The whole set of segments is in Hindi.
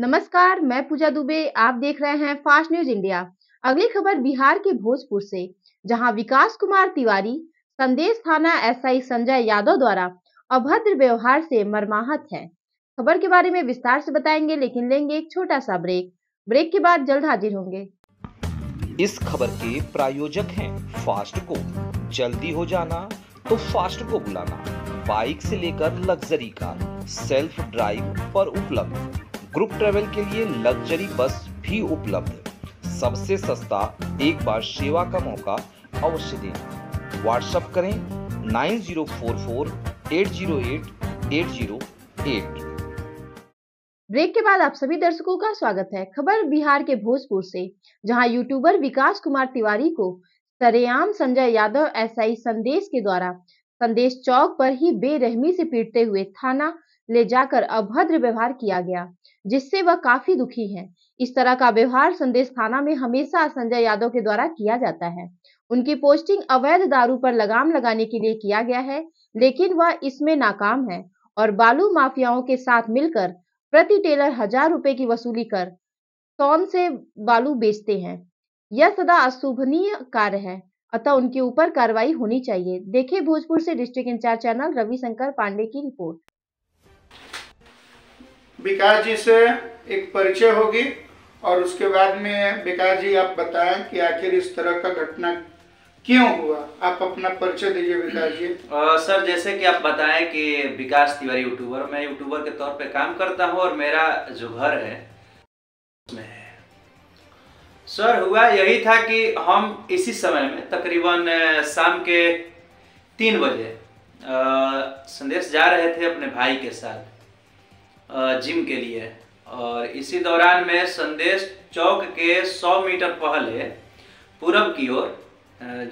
नमस्कार, मैं पूजा दुबे। आप देख रहे हैं फास्ट न्यूज इंडिया। अगली खबर बिहार के भोजपुर से, जहां विकास कुमार तिवारी संदेश थाना एसआई संजय यादव द्वारा अभद्र व्यवहार से मर्माहत है। खबर के बारे में विस्तार से बताएंगे, लेकिन लेंगे एक छोटा सा ब्रेक। ब्रेक के बाद जल्द हाजिर होंगे। इस खबर के प्रायोजक हैं फास्ट को। जल्दी हो जाना तो फास्ट को बुलाना। बाइक से लेकर लग्जरी कार, सेल्फ ड्राइव पर उपलब्ध। ग्रुप ट्रेवल के लिए लग्जरी बस भी उपलब्ध। सबसे सस्ता एक बार सेवा का मौका अवश्य दें। व्हाट्सएप करें 9044808808। ब्रेक के बाद आप सभी दर्शकों का स्वागत है। खबर बिहार के भोजपुर से, जहां यूट्यूबर विकास कुमार तिवारी को सरेआम संजय यादव एसआई संदेश के द्वारा संदेश चौक पर ही बेरहमी से पीटते हुए थाना ले जाकर अभद्र व्यवहार किया गया, जिससे वह काफी दुखी हैं। इस तरह का व्यवहार संदेश थाना में हमेशा संजय यादव के द्वारा किया जाता है। उनकी पोस्टिंग अवैध दारू पर लगाम लगाने के लिए किया गया है, लेकिन वह इसमें नाकाम है और बालू माफियाओं के साथ मिलकर प्रति टेलर 1000 रुपए की वसूली कर टन से बालू बेचते हैं। यह सदा अशोभनीय कार्य है, अतः उनके ऊपर कार्रवाई होनी चाहिए। देखिए भोजपुर से district incharge channel Ravishankar Pandey की रिपोर्ट। विकास जी से एक परिचय होगी और उसके बाद में विकास जी आप बताएं कि आखिर इस तरह का घटना क्यों हुआ। आप अपना परिचय दीजिए विकास जी। सर, जैसे कि आप बताएं कि विकास तिवारी यूट्यूबर, मैं यूट्यूबर के तौर पे काम करता हूं और मेरा जो घर है उसमें है। सर, हुआ यही था कि हम इसी समय में तकरीबन शाम के 3 बजे संदेश जा रहे थे अपने भाई के साथ जिम के लिए, और इसी दौरान में संदेश चौक के 100 मीटर पहले पूरब की ओर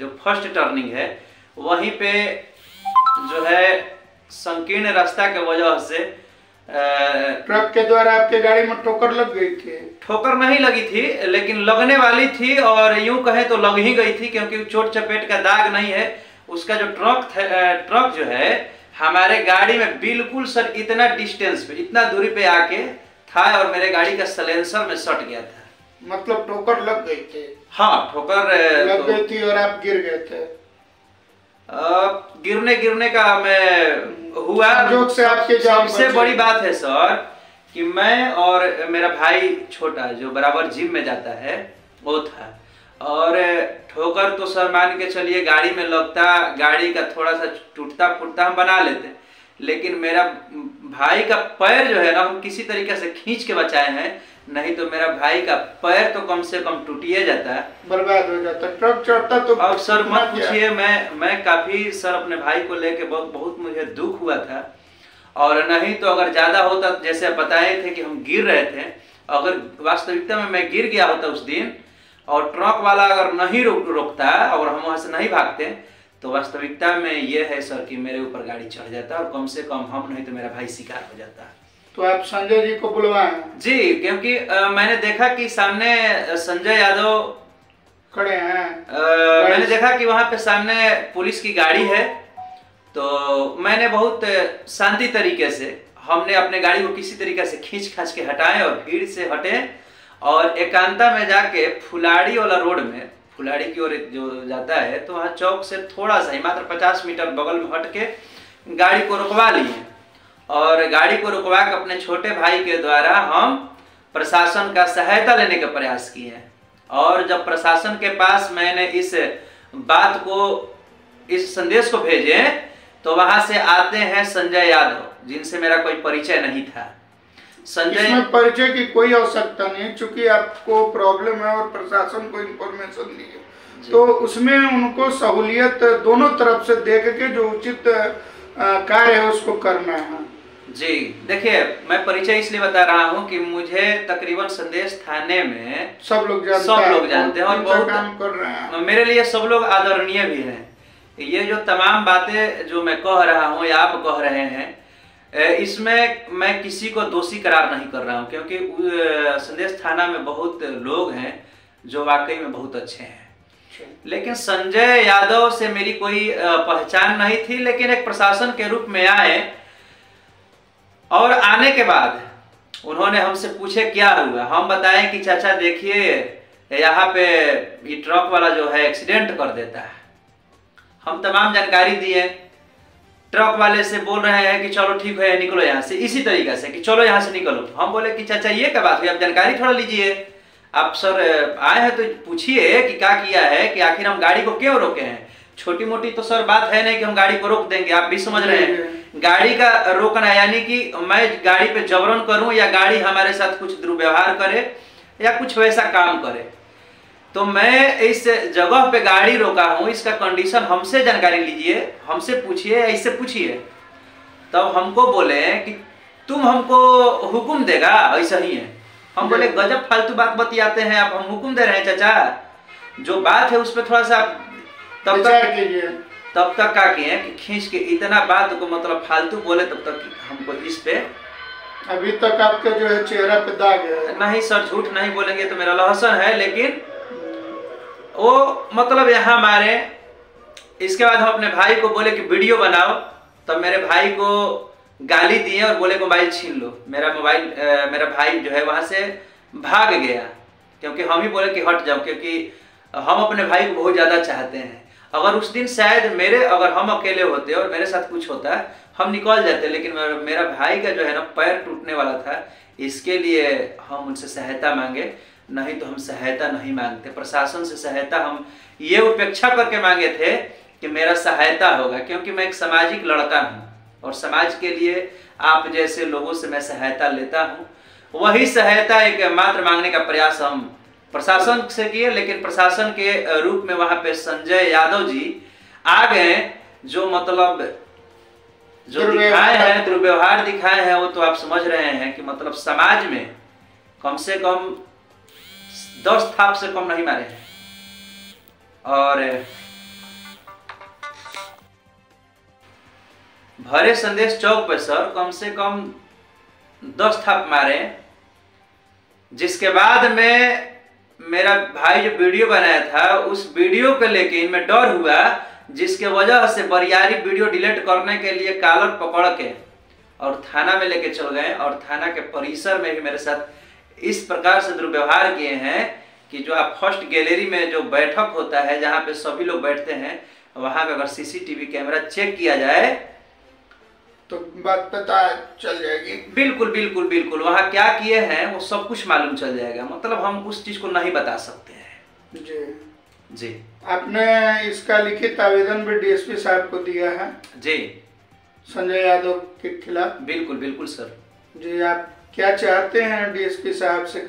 जो फर्स्ट टर्निंग है वहीं पे जो है संकीर्ण रास्ता के वजह से ट्रक के द्वारा आपके गाड़ी में ठोकर लग गई थी। ठोकर नहीं लगी थी, लेकिन लगने वाली थी, और यूं कहें तो लग ही गई थी, क्योंकि चोट चपेट का दाग नहीं है। उसका जो ट्रक जो है हमारे गाड़ी में बिल्कुल सर इतना डिस्टेंस पे, इतना दूरी पे आके था और मेरे गाड़ी का सलेंसर में सट गया था। मतलब ठोकर लग गई थी? हाँ, ठोकर लग गई थी और आप गिर गए थे। गिरने का मैं हुआ जोक से आपके सबसे बड़ी बात है सर कि मैं और मेरा भाई छोटा जो बराबर जिम में जाता है वो था, और ठोकर तो सर मान के चलिए गाड़ी में लगता, गाड़ी का थोड़ा सा टूटता फूटता हम बना लेते, लेकिन मेरा भाई का पैर जो है ना हम किसी तरीके से खींच के बचाए हैं, नहीं तो मेरा भाई का पैर तो कम से कम टूटिए जाता है, बर्बाद हो जाता, ट्रक चढ़ता तो। अब सर मत पूछिए, मैं काफी सर अपने भाई को लेके बहुत मुझे दुख हुआ था, और नहीं तो अगर ज्यादा होता, जैसे बताए थे कि हम गिर रहे थे, अगर वास्तविकता में मैं गिर गया होता उस दिन और ट्रक वाला अगर नहीं रोकता और हम वहां से नहीं भागते, तो वास्तविकता में ये है सर कि मेरे ऊपर गाड़ी चढ़ जाता और कम से कम हम नहीं तो मेरा भाई शिकार हो जाता। तो आप संजय जी को बुलवाए? जी, क्योंकि मैंने देखा कि सामने संजय यादव खड़े हैं। मैंने देखा कि वहां पे सामने पुलिस की गाड़ी है, तो मैंने बहुत शांति तरीके से हमने अपने गाड़ी को किसी तरीके से खींच खाच के हटाए और भीड़ से हटे और एकांता में जाके फुलाड़ी वाला रोड में, फुलाड़ी की ओर जो जाता है, तो वहाँ चौक से थोड़ा सा ही मात्र 50 मीटर बगल में हट के गाड़ी को रुकवा लिए, और गाड़ी को रुकवा के अपने छोटे भाई के द्वारा हम प्रशासन का सहायता लेने का प्रयास किए। और जब प्रशासन के पास मैंने इस बात को, इस संदेश को भेजे, तो वहां से आते हैं संजय यादव, जिनसे मेरा कोई परिचय नहीं था। इसमें परिचय की कोई आवश्यकता नहीं, चूंकि आपको प्रॉब्लम है और प्रशासन को इन्फॉर्मेशन दी है, तो उसमें उनको सहूलियत दोनों तरफ से देख के जो उचित कार्य है उसको करना है। जी देखिए, मैं परिचय इसलिए बता रहा हूं कि मुझे तकरीबन संदेश थाने में सब लोग जानते हैं और बहुत काम कर रहे हैं। मेरे लिए सब लोग आदरणीय भी हैं। ये जो तमाम बातें जो मैं कह रहा हूं या आप कह रहे हैं, इसमें मैं किसी को दोषी करार नहीं कर रहा हूं, क्योंकि संदेश थाना में बहुत लोग हैं जो वाकई में बहुत अच्छे हैं। लेकिन संजय यादव से मेरी कोई पहचान नहीं थी, लेकिन एक प्रशासन के रूप में आए और आने के बाद उन्होंने हमसे पूछे क्या हुआ, हम बताएं कि चाचा देखिए यहाँ पे ये ट्रक वाला जो है एक्सीडेंट कर देता है। हम तमाम जानकारी दिए। ट्रक वाले से बोल रहे हैं कि चलो ठीक है निकलो यहाँ से, इसी तरीके से कि चलो यहाँ से निकलो। हम बोले कि चाचा ये क्या बात हुई, आप जानकारी थोड़ा लीजिए, आप सर आए हैं तो पूछिए कि क्या किया है, कि आखिर हम गाड़ी को क्यों रोके हैं। छोटी मोटी तो सर बात है नहीं कि हम गाड़ी को रोक देंगे, आप भी समझ रहे हैं। गाड़ी का रोकना यानी कि मैं गाड़ी पे जबरन करूं या गाड़ी हमारे साथ कुछ दुर्व्यवहार करे या कुछ वैसा काम करे। तो मैं इस जगह पे गाड़ी रोका हूं, इसका कंडीशन हमसे जानकारी लीजिए, हमसे पूछिए, ऐसे पूछिए। तब हमको बोले कि तुम हमको हुक्म देगा, ऐसा ही है। हम बोले गजब फालतू बात बतियाते हैं आप, हम हुक्म दे रहे हैं चाचा, जो बात है उस पर थोड़ा सा तब तक क्या किए कि खींच के इतना बात को मतलब फालतू बोले, तब तक हमको इस पे अभी तक आपका जो है चेहरा पे दाग है। नहीं सर झूठ नहीं बोलेंगे तो मेरा लहसन है, लेकिन वो मतलब यहाँ मारे। इसके बाद हम अपने भाई को बोले कि वीडियो बनाओ, तब मेरे भाई को गाली दिए और बोले मोबाइल छीन लो। मेरा भाई जो है वहां से भाग गया, क्योंकि हम ही बोले कि हट जाओ, क्योंकि हम अपने भाई को बहुत ज्यादा चाहते हैं। अगर उस दिन शायद अगर हम अकेले होते और मेरे साथ कुछ होता हम निकल जाते, लेकिन मेरा भाई का जो है ना पैर टूटने वाला था, इसके लिए हम उनसे सहायता मांगे। नहीं तो हम सहायता नहीं मांगते, प्रशासन से सहायता हम ये उपेक्षा करके मांगे थे कि मेरा सहायता होगा, क्योंकि मैं एक सामाजिक लड़का हूँ और समाज के लिए आप जैसे लोगों से मैं सहायता लेता हूँ। वही सहायता एक मात्र मांगने का प्रयास हम प्रशासन से किए, लेकिन प्रशासन के रूप में वहां पे संजय यादव जी आ गए, जो मतलब जो दिखाए हैं, दुर्व्यवहार दिखाए हैं, वो तो आप समझ रहे हैं कि मतलब समाज में कम से कम 10 थाप से कम नहीं मारे हैं। और भरे संदेश चौक पे सर कम से कम 10 थाप मारे, जिसके बाद में मेरा भाई जो वीडियो बनाया था उस वीडियो को लेके इनमें डर हुआ, जिसके वजह से बरियारी वीडियो डिलीट करने के लिए कॉलर पकड़ के और थाना में लेके चल गए, और थाना के परिसर में भी मेरे साथ इस प्रकार से दुर्व्यवहार किए हैं कि जो आप फर्स्ट गैलरी में जो बैठक होता है जहाँ पे सभी लोग बैठते हैं, वहां का अगर सीसीटीवी कैमरा चेक किया जाए तो बात पता चल जाएगी। बिल्कुल बिल्कुल बिल्कुल, वहां क्या किए हैं वो सब कुछ मालूम चल जाएगा। मतलब हम उस चीज को नहीं बता सकते हैं। जी आपने इसका लिखित आवेदन भी डीएसपी साहब को दिया है जी, संजय यादव के खिलाफ? बिल्कुल बिल्कुल सर जी। आप क्या चाहते हैं डीएसपी साहब से?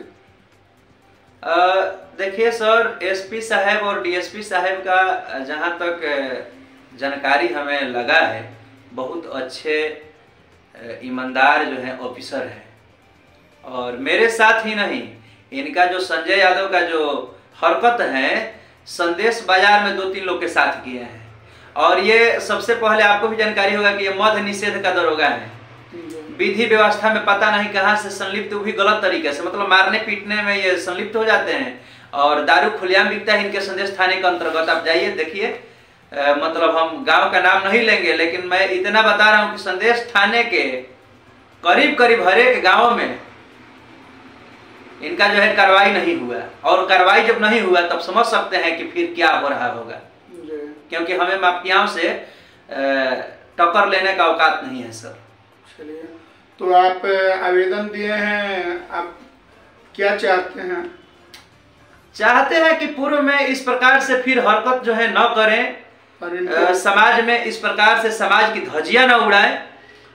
देखिए सर, एसपी साहब और डीएसपी साहब का जहां तक जानकारी हमें लगा है, बहुत अच्छे ईमानदार जो है ऑफिसर है। और मेरे साथ ही नहीं, इनका जो संजय यादव का जो हरकत है संदेश बाजार में 2-3 लोग के साथ किए हैं। और ये सबसे पहले आपको भी जानकारी होगा कि ये मद्य निषेध का दरोगा है, विधि व्यवस्था में पता नहीं कहां से संलिप्त, भी गलत तरीके से, मतलब मारने पीटने में ये संलिप्त हो जाते हैं। और दारू खुलेआम बिकता है इनके संदेश थाने के अंतर्गत। आप जाइए देखिए, मतलब हम गांव का नाम नहीं लेंगे, लेकिन मैं इतना बता रहा हूं कि संदेश थाने के करीब करीब हर एक गाँव में इनका जो है कार्रवाई नहीं हुआ। और कार्रवाई जब नहीं हुआ तब समझ सकते हैं कि फिर क्या हो रहा होगा, क्योंकि हमें माफियाओं से टक्कर लेने का औकात नहीं है सर। चलिए, तो आप आवेदन दिए हैं, आप क्या चाहते हैं? चाहते हैं कि पूर्व में इस प्रकार से फिर हरकत जो है न करें, समाज में इस प्रकार से समाज की धज्जियां न उड़ाएं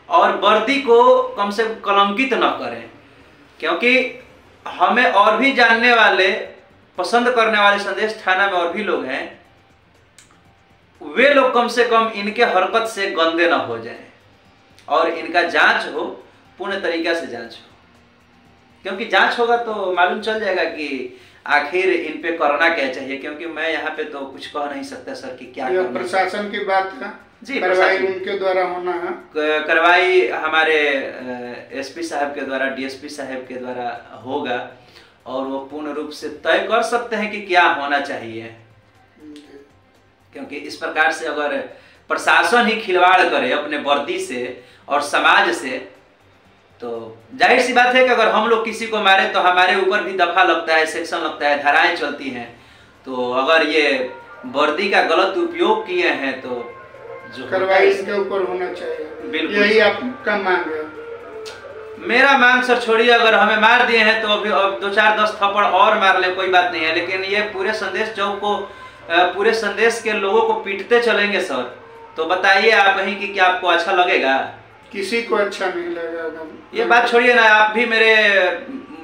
और वर्दी को कम से कम कलंकित न करें, क्योंकि हमें और भी जानने वाले, पसंद करने वाले संदेश थाना में और भी लोग हैं, वे लोग कम से कम इनके हरकत से गंदे न हो जाएं और इनका जांच हो, पूर्ण तरीके से जांच हो। क्योंकि जांच होगा तो मालूम चल जाएगा कि आखिर इन पे करना क्या चाहिए। क्योंकि मैं यहाँ पे तो कुछ कह नहीं सकता सर कि क्या करना। प्रशासन की बात है जी, कार्रवाई उनके द्वारा होना है। कार्रवाई हमारे एसपी साहब के द्वारा, डीएसपी साहब के द्वारा होगा और वो पूर्ण रूप से तय कर सकते हैं कि क्या होना चाहिए। क्योंकि इस प्रकार से अगर प्रशासन ही खिलवाड़ करे अपने वर्दी से और समाज से, तो जाहिर सी बात है कि अगर हम लोग किसी को मारे तो हमारे ऊपर भी दफा लगता है, सेक्शन लगता है, धाराएं चलती हैं। तो अगर ये वर्दी का गलत उपयोग किए हैं तो जो कार्रवाई इनके ऊपर होना चाहिए, बिल्कुल यही आपका मांग है। मेरा मांग सर छोड़िए, अगर हमें मार दिए हैं तो अभी अब 2-4-10 थप्पड़ और मार ले, कोई बात नहीं है, लेकिन ये पूरे संदेश चौक को, पूरे संदेश के लोगों को पीटते चलेंगे सर, तो बताइए आप ही कि क्या आपको अच्छा लगेगा? किसी को अच्छा नहीं लगेगा। ये बात छोड़िए ना, आप भी मेरे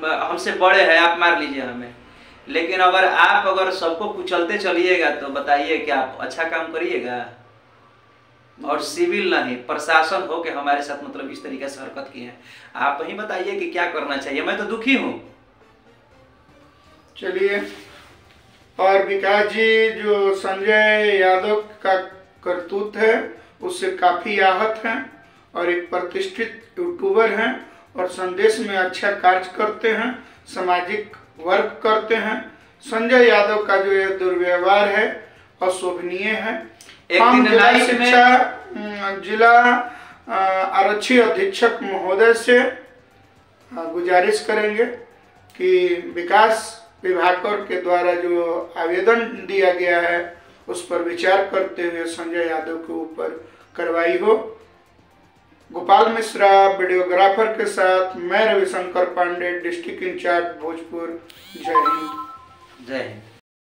हमसे बड़े हैं, आप मार लीजिए हमें, लेकिन अगर सबको कुचलते चलिएगा तो बताइए क्या आप अच्छा काम करिएगा? और सिविल नहीं, प्रशासन हो के हमारे साथ मतलब इस तरीके से हरकत की है, आप ही बताइए कि क्या करना चाहिए। मैं तो दुखी हूँ। चलिए, और विकास जी जो संजय यादव का करतूत है उससे काफी आहत हैं, और एक प्रतिष्ठित यूट्यूबर हैं और संदेश में अच्छा कार्य करते हैं, सामाजिक वर्क करते हैं। संजय यादव का जो ये दुर्व्यवहार है अशोभनीय है। हम जिला आरक्षी अधीक्षक महोदय से गुजारिश करेंगे कि विकास विभाग के द्वारा जो आवेदन दिया गया है उस पर विचार करते हुए संजय यादव के ऊपर कार्रवाई हो। गोपाल मिश्रा वीडियोग्राफर के साथ मैं रविशंकर पांडे, डिस्ट्रिक्ट इंचार्ज भोजपुर। जय हिंद। जय हिंद।